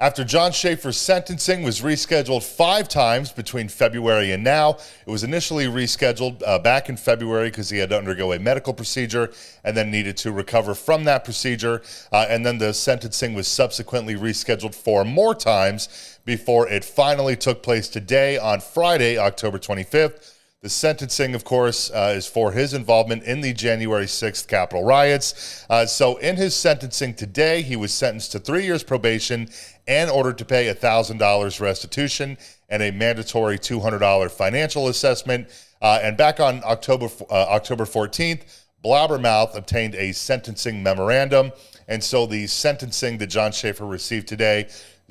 After Jon Schaffer's sentencing was rescheduled 5 times between February and now, it was initially rescheduled back in February because he had to undergo a medical procedure and then needed to recover from that procedure. And then the sentencing was subsequently rescheduled 4 more times before it finally took place today on Friday, October 25th. The sentencing, of course, is for his involvement in the January 6th Capitol riots. So in his sentencing today, he was sentenced to 3 years probation and ordered to pay $1,000 restitution and a mandatory $200 financial assessment. And back on October 14th, Blabbermouth obtained a sentencing memorandum. And so the sentencing that Jon Schaffer received today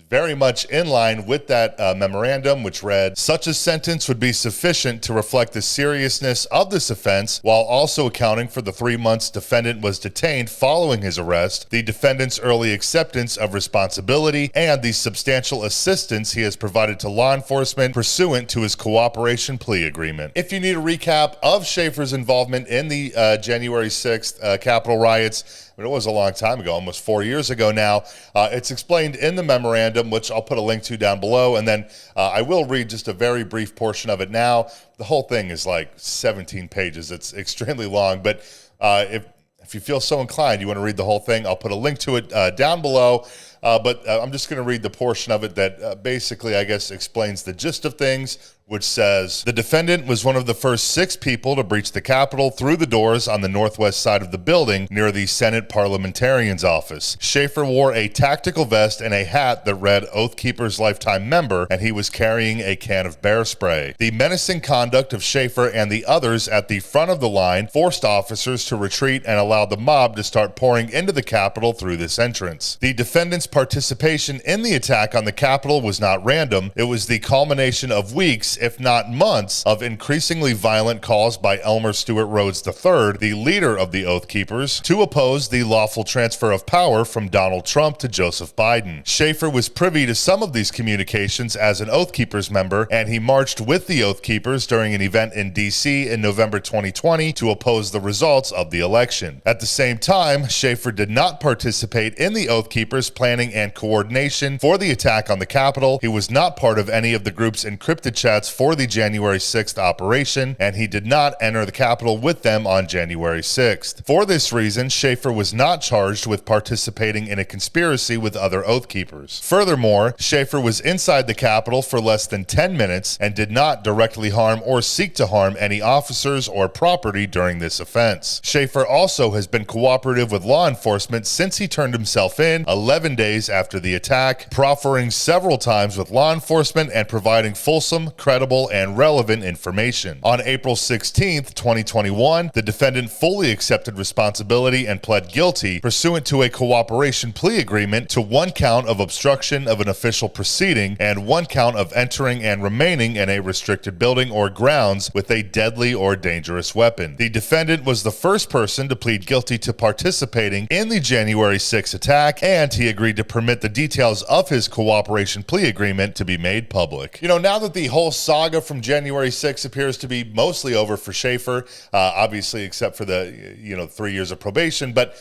very much in line with that memorandum, which read, such a sentence would be sufficient to reflect the seriousness of this offense while also accounting for the 3 months defendant was detained following his arrest, the defendant's early acceptance of responsibility, and the substantial assistance he has provided to law enforcement pursuant to his cooperation plea agreement. If you need a recap of Schaffer's involvement in the January 6th Capitol riots, but it was a long time ago, almost 4 years ago now. It's explained in the memorandum, which I'll put a link to down below, and then I will read just a very brief portion of it now. The whole thing is like 17 pages. It's extremely long, but if you feel so inclined, you want to read the whole thing, I'll put a link to it down below. But I'm just going to read the portion of it that basically, I guess, explains the gist of things, which says, the defendant was one of the first 6 people to breach the Capitol through the doors on the northwest side of the building near the Senate Parliamentarian's office. Schaffer wore a tactical vest and a hat that read Oath Keepers Lifetime Member, and he was carrying a can of bear spray. The menacing conduct of Schaffer and the others at the front of the line forced officers to retreat and allowed the mob to start pouring into the Capitol through this entrance. The defendant's participation in the attack on the Capitol was not random. It was the culmination of weeks, if not months, of increasingly violent calls by Elmer Stewart Rhodes III, the leader of the Oath Keepers, to oppose the lawful transfer of power from Donald Trump to Joseph Biden. Schaffer was privy to some of these communications as an Oath Keepers member, and he marched with the Oath Keepers during an event in D.C. in November 2020 to oppose the results of the election. At the same time, Schaffer did not participate in the Oath Keepers' planning and coordination for the attack on the Capitol. He was not part of any of the group's encrypted chats for the January 6th operation, and he did not enter the Capitol with them on January 6th. For this reason, Schaffer was not charged with participating in a conspiracy with other Oath Keepers. Furthermore, Schaffer was inside the Capitol for less than 10 minutes and did not directly harm or seek to harm any officers or property during this offense. Schaffer also has been cooperative with law enforcement since he turned himself in 11 days after the attack, proffering several times with law enforcement and providing fulsome, credible, and relevant information. On April 16th, 2021, the defendant fully accepted responsibility and pled guilty pursuant to a cooperation plea agreement to 1 count of obstruction of an official proceeding and 1 count of entering and remaining in a restricted building or grounds with a deadly or dangerous weapon. The defendant was the first person to plead guilty to participating in the January 6th attack, and he agreed to permit the details of his cooperation plea agreement to be made public. You know, now that the whole saga from January 6th appears to be mostly over for Schaffer, obviously except for the 3 years of probation, but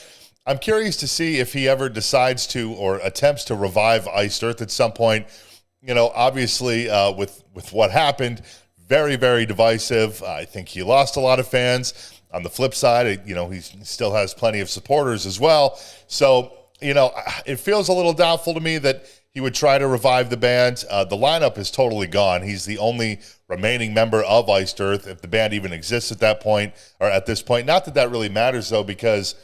I'm curious to see if he ever decides to or attempts to revive Iced Earth at some point. You know, obviously with what happened, very, very divisive. I think he lost a lot of fans. On the flip side, he still has plenty of supporters as well. So, it feels a little doubtful to me that he would try to revive the band. The lineup is totally gone. He's the only remaining member of Iced Earth, if the band even exists at that point, or at this point. Not that that really matters, though, because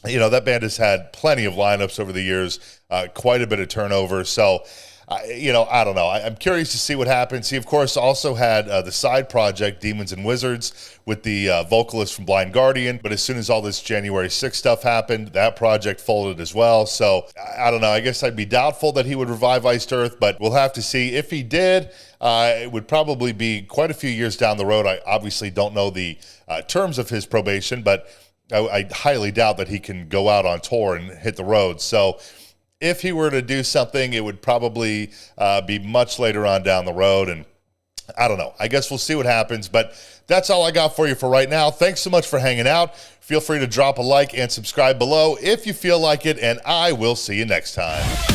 that band has had plenty of lineups over the years, quite a bit of turnover. So, I don't know. I'm curious to see what happens. He, of course, also had the side project, Demons and Wizards, with the vocalist from Blind Guardian. But as soon as all this January 6th stuff happened, that project folded as well. So, I don't know. I guess I'd be doubtful that he would revive Iced Earth, but we'll have to see. If he did, it would probably be quite a few years down the road. I obviously don't know the terms of his probation, but I highly doubt that he can go out on tour and hit the road. So, if he were to do something, it would probably be much later on down the road. And I don't know. I guess we'll see what happens. But that's all I got for you for right now. Thanks so much for hanging out. Feel free to drop a like and subscribe below if you feel like it. And I will see you next time.